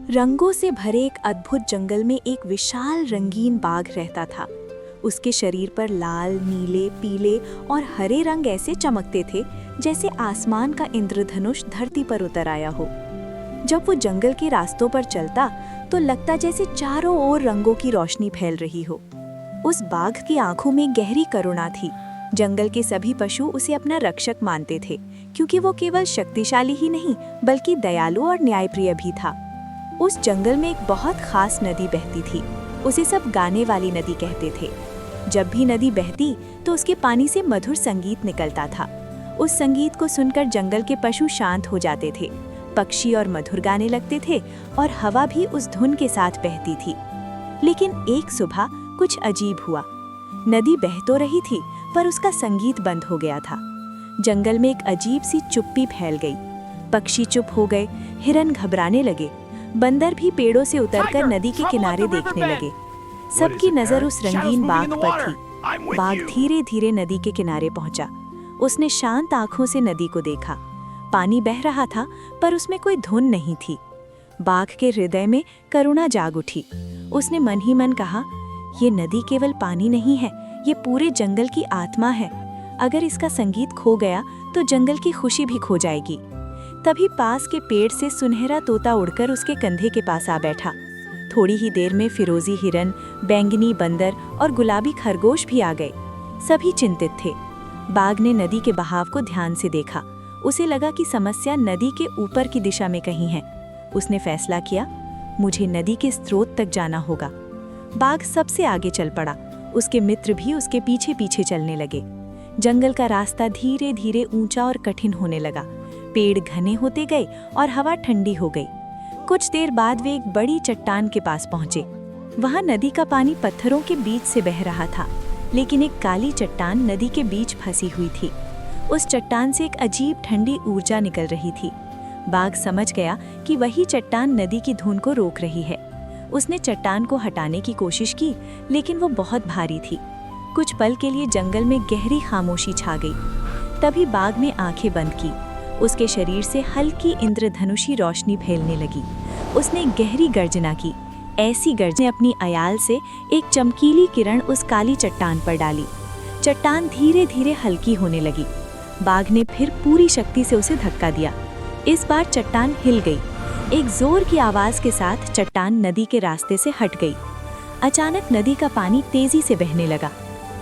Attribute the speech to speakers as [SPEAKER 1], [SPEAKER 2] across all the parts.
[SPEAKER 1] रंगों से भरे एक अद्भुत जंगल में एक विशाल रंगीन बाघ रहता था। उसके शरीर पर लाल, नीले, पीले और हरे रंग ऐसे चमकते थे जैसे आसमान का इंद्रधनुष धरती पर उतर आया हो। जब वो जंगल के रास्तों पर चलता तो लगता जैसे चारों ओर रंगों की रोशनी फैल रही हो। उस बाघ की आंखों में गहरी करुणा थी। जंगल के सभी पशु उसे अपना रक्षक मानते थे, क्योंकि वो केवल शक्तिशाली ही नहीं बल्कि दयालु और न्यायप्रिय भी था। उस जंगल में एक बहुत खास नदी बहती थी। उसे सब गाने वाली नदी कहते थे। जब भी नदी बहती तो उसके पानी से मधुर संगीत निकलता था। उस संगीत को सुनकर जंगल के पशु शांत हो जाते थे। पक्षी और मधुर गाने लगते थे और हवा भी उस धुन के साथ बहती थी। लेकिन एक सुबह कुछ अजीब हुआ। नदी बह तो रही थी पर उसका संगीत बंद हो गया था। जंगल में एक अजीब सी चुप्पी फैल गई। पक्षी चुप हो गए, हिरन घबराने लगे, बंदर भी पेड़ों से उतरकर नदी के किनारे देखने लगे। सबकी नजर उस रंगीन बाघ पर थी। बाघ धीरे धीरे नदी के किनारे पहुंचा। उसने शांत आंखों से नदी को देखा। पानी बह रहा था पर उसमें कोई धुन नहीं थी। बाघ के हृदय में करुणा जाग उठी। उसने मन ही मन कहा, ये नदी केवल पानी नहीं है, ये पूरे जंगल की आत्मा है। अगर इसका संगीत खो गया तो जंगल की खुशी भी खो जाएगी। तभी पास के पेड़ से सुनहरा तोता उड़कर उसके कंधे के पास आ बैठा। थोड़ी ही देर में फिरोजी हिरन, बैंगनी बंदर और गुलाबी खरगोश भी आ गए। सभी चिंतित थे। बाघ ने नदी के बहाव को ध्यान से देखा। उसे लगा कि समस्या नदी के ऊपर की दिशा में कहीं है। उसने फैसला किया, मुझे नदी के स्रोत तक जाना होगा। बाघ सबसे आगे चल पड़ा। उसके मित्र भी उसके पीछे पीछे चलने लगे। जंगल का रास्ता धीरे धीरे ऊंचा और कठिन होने लगा। पेड़ घने होते गए और हवा ठंडी हो गई। कुछ देर बाद वे एक बड़ी चट्टान के पास पहुंचे। वहां नदी का पानी पत्थरों के बीच से बह रहा था, लेकिन एक काली चट्टान नदी के बीच फंसी हुई थी। उस चट्टान से एक अजीब ठंडी ऊर्जा निकल रही थी। बाघ समझ गया कि वही चट्टान नदी की धुन को रोक रही है। उसने चट्टान को हटाने की कोशिश की, लेकिन वो बहुत भारी थी। कुछ पल के लिए जंगल में गहरी खामोशी छा गई। तभी बाघ ने आंखें बंद की। उसके शरीर से हल्की इंद्रधनुषी रोशनी फैलने लगी। उसने एक गहरी गर्जना की। ऐसी गर्जने अपनी अयाल से एक चमकीली किरण उस काली चट्टान पर डाली। चट्टान धीरे धीरे हल्की होने लगी। बाघ ने फिर पूरी शक्ति से उसे धक्का दिया। इस बार चट्टान हिल गई। एक जोर की आवाज के साथ चट्टान नदी के रास्ते से हट गई। अचानक नदी का पानी तेजी से बहने लगा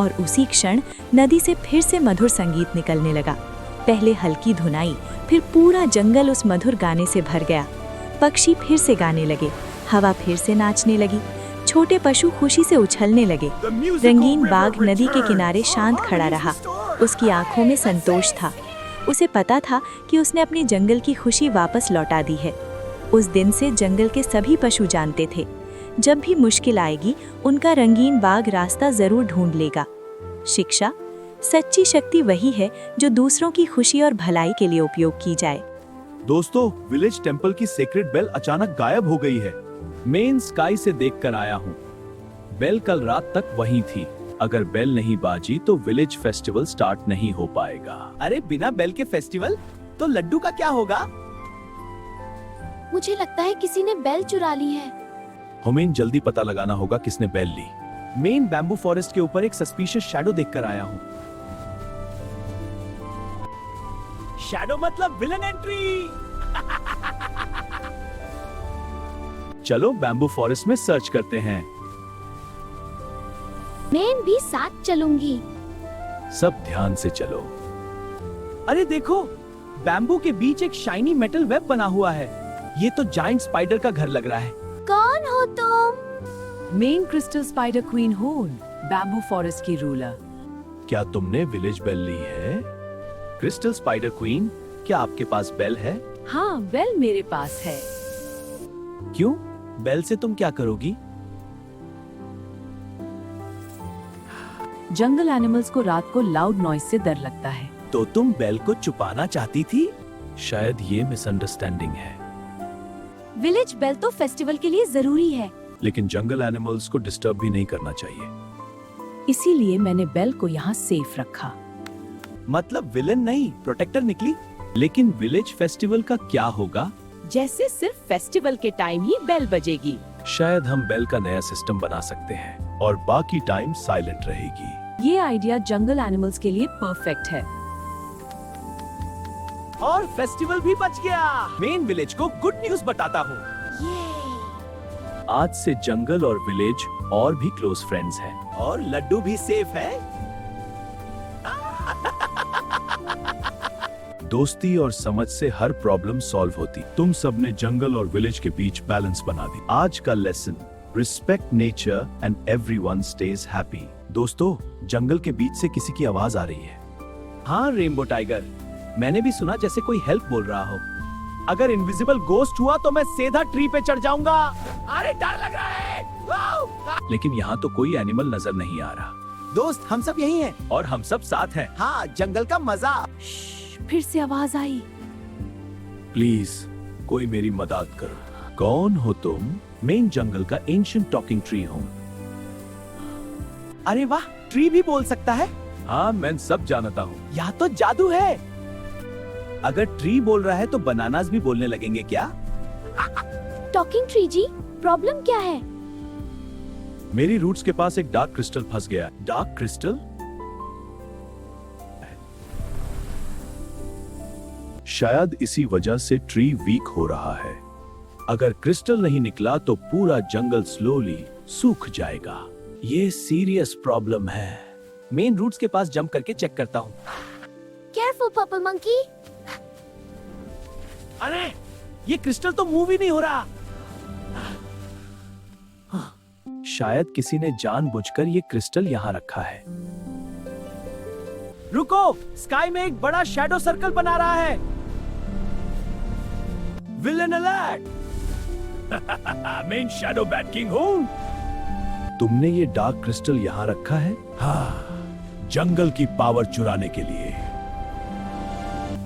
[SPEAKER 1] और उसी क्षण नदी से फिर से मधुर संगीत निकलने लगा। पहले हल्की धुनाई, फिर पूरा जंगल उस मधुर गाने से भर गया। पक्षी फिर से गाने लगे, हवा फिर से नाचने लगी, छोटे पशु खुशी से उछलने लगे। रंगीन बाघ नदी के किनारे शांत खड़ा रहा। उसकी आंखों में संतोष था। उसे पता था कि उसने अपने जंगल की खुशी वापस लौटा दी है। उस दिन से जंगल के सभी पशु जानते थे, जब भी मुश्किल आएगी उनका रंगीन बाघ रास्ता जरूर ढूंढ लेगा। शिक्षा, सच्ची शक्ति वही है जो दूसरों की खुशी और भलाई के लिए उपयोग की जाए।
[SPEAKER 2] दोस्तों, विलेज टेंपल की सेक्रेट बेल अचानक गायब हो गई है। मेन स्काई से देखकर आया हूँ। बेल कल रात तक वहीं थी। अगर बेल नहीं बाजी तो विलेज फेस्टिवल स्टार्ट नहीं हो पाएगा।
[SPEAKER 3] अरे बिना बेल के फेस्टिवल? तो लड्डू का क्या होगा?
[SPEAKER 4] मुझे लगता है किसी ने बेल चुरा ली है।
[SPEAKER 2] हमें जल्दी पता लगाना होगा किसने बेल ली।
[SPEAKER 3] मेन बैम्बू फॉरेस्ट के ऊपर एक सस्पिशियस शैडो देखकर आया हूँ। शैडो मतलब विलन एंट्री।
[SPEAKER 2] चलो बैम्बू फॉरेस्ट में सर्च करते हैं।
[SPEAKER 4] मैं भी साथ चलूंगी।
[SPEAKER 2] सब ध्यान से चलो।
[SPEAKER 3] अरे देखो, बैम्बू के बीच एक शाइनी मेटल वेब बना हुआ है। ये तो जायंट स्पाइडर का घर लग रहा है।
[SPEAKER 4] कौन हो तुम?
[SPEAKER 5] मेन क्रिस्टल स्पाइडर क्वीन होन, बैम्बू फॉरेस्ट की रूलर।
[SPEAKER 2] क्या तुमने विलेज बेल ली है? क्रिस्टल स्पाइडर क्वीन, क्या आपके पास बेल है?
[SPEAKER 5] हाँ, बेल मेरे पास है।
[SPEAKER 3] क्यों? बेल से तुम क्या करोगी?
[SPEAKER 5] जंगल एनिमल्स को रात को लाउड नॉइज से डर लगता है।
[SPEAKER 3] तो तुम बेल को छुपाना चाहती थी?
[SPEAKER 2] शायद ये मिसअंडरस्टैंडिंग है।
[SPEAKER 4] विलेज बेल तो फेस्टिवल के लिए जरूरी है।
[SPEAKER 2] लेकिन जंगल एनिमल्स को डिस्टर्ब भी नहीं करना चाहिए।
[SPEAKER 5] इसीलिए मैंने बेल को यहाँ सेफ रखा।
[SPEAKER 3] मतलब विलन नहीं, प्रोटेक्टर निकली।
[SPEAKER 2] लेकिन विलेज फेस्टिवल का क्या होगा?
[SPEAKER 5] जैसे सिर्फ फेस्टिवल के टाइम ही बेल बजेगी।
[SPEAKER 2] शायद हम बेल का नया सिस्टम बना सकते हैं और बाकी टाइम साइलेंट रहेगी।
[SPEAKER 5] ये आइडिया जंगल एनिमल्स के लिए परफेक्ट है।
[SPEAKER 3] और फेस्टिवल भी बच गया। मेन विलेज को गुड न्यूज बताता हूँ।
[SPEAKER 2] आज से जंगल और विलेज और भी क्लोज फ्रेंड्स हैं।
[SPEAKER 3] और लड्डू भी सेफ है।
[SPEAKER 2] दोस्ती और समझ से हर प्रॉब्लम सॉल्व होती। तुम सबने जंगल और विलेज के बीच बैलेंस बना दी। आज का lesson, respect nature and everyone stage happy. दोस्तों, जंगल के बीच से किसी की आवाज आ रही है।
[SPEAKER 3] हाँ रेनबो टाइगर, मैंने भी सुना जैसे कोई हेल्प बोल रहा हो। अगर इनविजिबल गोस्ट हुआ तो मैं सीधा ट्री पे चढ़ जाऊंगा। अरे डर लग रहा है। वाओ!
[SPEAKER 2] लेकिन यहाँ तो कोई एनिमल नजर नहीं आ रहा।
[SPEAKER 3] दोस्त, हम सब यही हैं।
[SPEAKER 2] और हम सब साथ हैं।
[SPEAKER 3] हाँ, जंगल का मजा।
[SPEAKER 5] फिर से आवाज आई।
[SPEAKER 2] प्लीज कोई मेरी मदद करो। कौन हो तुम? मेन जंगल का एंशिएंट टॉकिंग ट्री हूँ।
[SPEAKER 3] अरे वाह, ट्री भी बोल सकता है।
[SPEAKER 2] हाँ, मैं सब जानता हूँ।
[SPEAKER 3] यहाँ तो जादू है। अगर ट्री बोल रहा है तो बनानास भी बोलने लगेंगे क्या?
[SPEAKER 4] टॉकिंग ट्री जी, प्रॉब्लम क्या है?
[SPEAKER 2] मेरी रूट्स के पास एक डार्क क्रिस्टल फंस गया। Dark crystal? शायद इसी वजह से ट्री वीक हो रहा है। अगर क्रिस्टल नहीं निकला तो पूरा जंगल स्लोली सूख जाएगा। ये सीरियस प्रॉब्लम है।
[SPEAKER 3] मेन रूट्स के पास जंप करके चेक करता हूँ।
[SPEAKER 4] Careful purple monkey.
[SPEAKER 3] अरे, ये क्रिस्टल तो मूव ही नहीं हो रहा।
[SPEAKER 2] शायद किसी ने जानबूझकर ये क्रिस्टल यहाँ रखा है।
[SPEAKER 3] रुको, स्काई में एक बड़ा शैडो सर्कल बना रहा है। Villain alert.
[SPEAKER 2] मैं शैडो बैट किंग हूँ। तुमने ये डार्क क्रिस्टल यहाँ रखा है? हाँ, जंगल की पावर चुराने के लिए।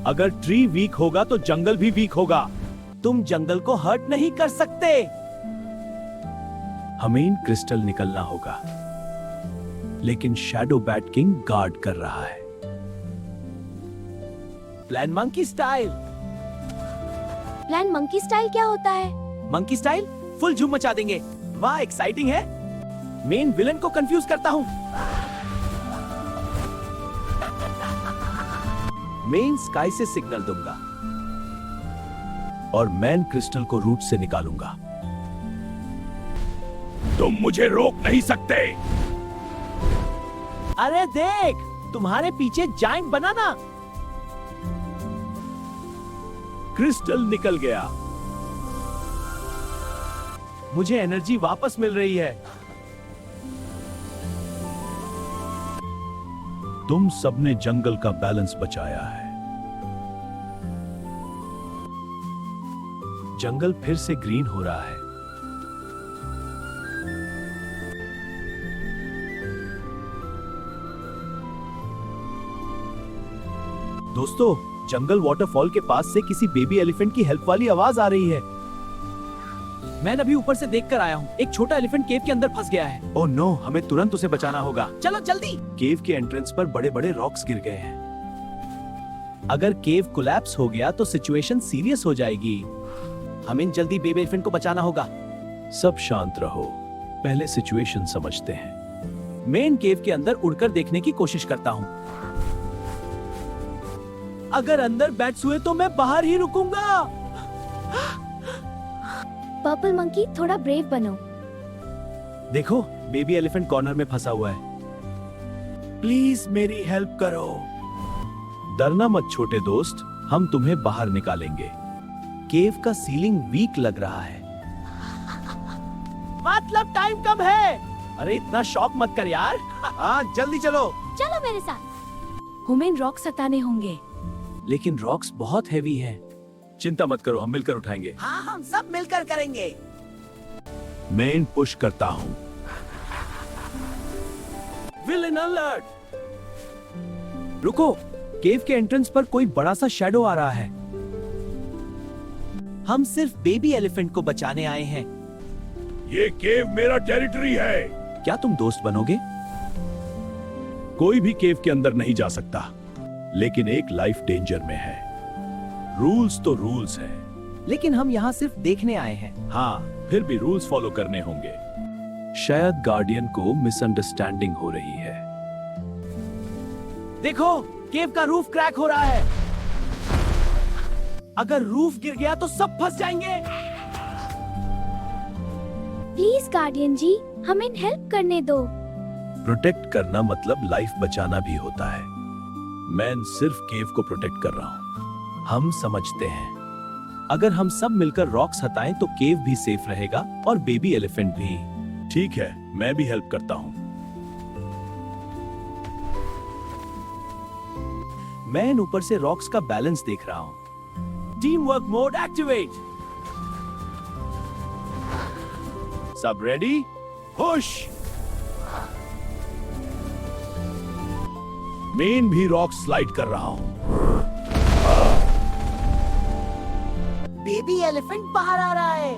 [SPEAKER 3] अगर ट्री वीक होगा तो जंगल भी वीक होगा। तुम जंगल को हर्ट नहीं कर सकते।
[SPEAKER 2] हमें इन क्रिस्टल निकलना होगा, लेकिन शैडो बैट किंग गार्ड कर रहा है।
[SPEAKER 3] Plan monkey style.
[SPEAKER 4] Plan monkey style क्या होता है?
[SPEAKER 3] मंकी स्टाइल फुल झूम मचा देंगे। वाह, एक्साइटिंग है। मेन विलन को कंफ्यूज करता हूँ। मेन स्काई से सिग्नल दूंगा
[SPEAKER 2] और मैन क्रिस्टल को रूट से निकालूंगा। तुम मुझे रोक नहीं सकते।
[SPEAKER 3] अरे देख, तुम्हारे पीछे जाइंट बनाना।
[SPEAKER 2] क्रिस्टल निकल गया।
[SPEAKER 3] मुझे एनर्जी वापस मिल रही है।
[SPEAKER 2] तुम सबने जंगल का बैलेंस बचाया है। जंगल फिर से ग्रीन हो रहा है।
[SPEAKER 3] दोस्तों, जंगल वाटरफॉल के पास से किसी बेबी एलिफेंट की हेल्प वाली आवाज आ रही है। मैं अभी ऊपर से देख कर आया हूँ। एक छोटा एलिफेंट केव के अंदर फंस गया है।
[SPEAKER 2] ओह नो, हमें तुरंत उसे बचाना होगा।
[SPEAKER 3] चलो जल्दी।
[SPEAKER 2] केव के एंट्रेंस पर बड़े बड़े रॉक्स गिर गए हैं।
[SPEAKER 3] अगर केव कोलैप्स हो गया तो सिचुएशन सीरियस हो जाएगी। हमें जल्दी बेबी एलिफेंट को बचाना होगा।
[SPEAKER 2] सब शांत रहो, पहले सिचुएशन समझते हैं।
[SPEAKER 3] मेन केव के अंदर उड़कर देखने की कोशिश करता हूँ। अगर अंदर बैट्स हुए तो मैं बाहर ही रुकूंगा।
[SPEAKER 4] पर्पल मंकी, थोड़ा ब्रेव बनो।
[SPEAKER 3] देखो, बेबी एलिफेंट कॉर्नर में फंसा हुआ है।
[SPEAKER 2] प्लीज मेरी हेल्प करो। डरना मत छोटे दोस्त, हम तुम्हें बाहर निकालेंगे।
[SPEAKER 3] केव का सीलिंग वीक लग रहा है। मतलब टाइम कम है। अरे इतना शॉक मत कर यार। हाँ, जल्दी चलो।
[SPEAKER 4] चलो मेरे साथ।
[SPEAKER 5] हुमेन रॉक सताने होंगे।
[SPEAKER 3] लेकिन रॉक्स बहुत हैवी हैं।
[SPEAKER 2] चिंता मत करो, हम मिलकर उठाएंगे।
[SPEAKER 3] हाँ, हम सब मिलकर करेंगे।
[SPEAKER 2] मैं इन पुश करता हूँ।
[SPEAKER 3] Villain alert. रुको, केव के एंट्रेंस पर कोई बड़ा सा शैडो आ रहा है। हम सिर्फ बेबी एलिफेंट को बचाने आए हैं।
[SPEAKER 2] ये केव मेरा टेरिटरी है।
[SPEAKER 3] क्या तुम दोस्त बनोगे?
[SPEAKER 2] कोई भी केव के अंदर नहीं जा सकता, लेकिन एक लाइफ डेंजर में है। रूल्स तो रूल्स है।
[SPEAKER 3] लेकिन हम यहाँ सिर्फ देखने आए हैं।
[SPEAKER 2] हाँ, फिर भी रूल्स फॉलो करने होंगे। शायद गार्डियन को मिसअंडरस्टैंडिंग हो रही है।
[SPEAKER 3] देखो, केव का रूफ क्रैक हो रहा है। अगर रूफ गिर गया तो सब फंस जाएंगे।
[SPEAKER 4] प्लीज गार्डियन जी, हमें हेल्प करने दो।
[SPEAKER 2] प्रोटेक्ट करना मतलब लाइफ बचाना भी होता है। मैं सिर्फ केव को प्रोटेक्ट कर रहा हूँ। हम समझते हैं, अगर हम सब मिलकर रॉक्स हटाएं तो केव भी सेफ रहेगा और बेबी एलिफेंट भी। ठीक है, मैं भी हेल्प करता हूँ।
[SPEAKER 3] मैं ऊपर से रॉक्स का बैलेंस देख रहा हूँ। Team work mode activate.
[SPEAKER 2] सब रेडी? पुश! मेन भी रॉक स्लाइड कर रहा हूँ।
[SPEAKER 3] बेबी एलिफेंट बाहर आ रहा है।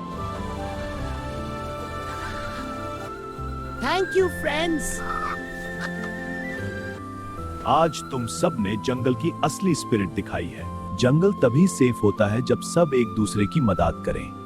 [SPEAKER 3] Thank you friends.
[SPEAKER 2] आज तुम सब ने जंगल की असली स्पिरिट दिखाई है। जंगल तभी सेफ होता है जब सब एक दूसरे की मदद करें।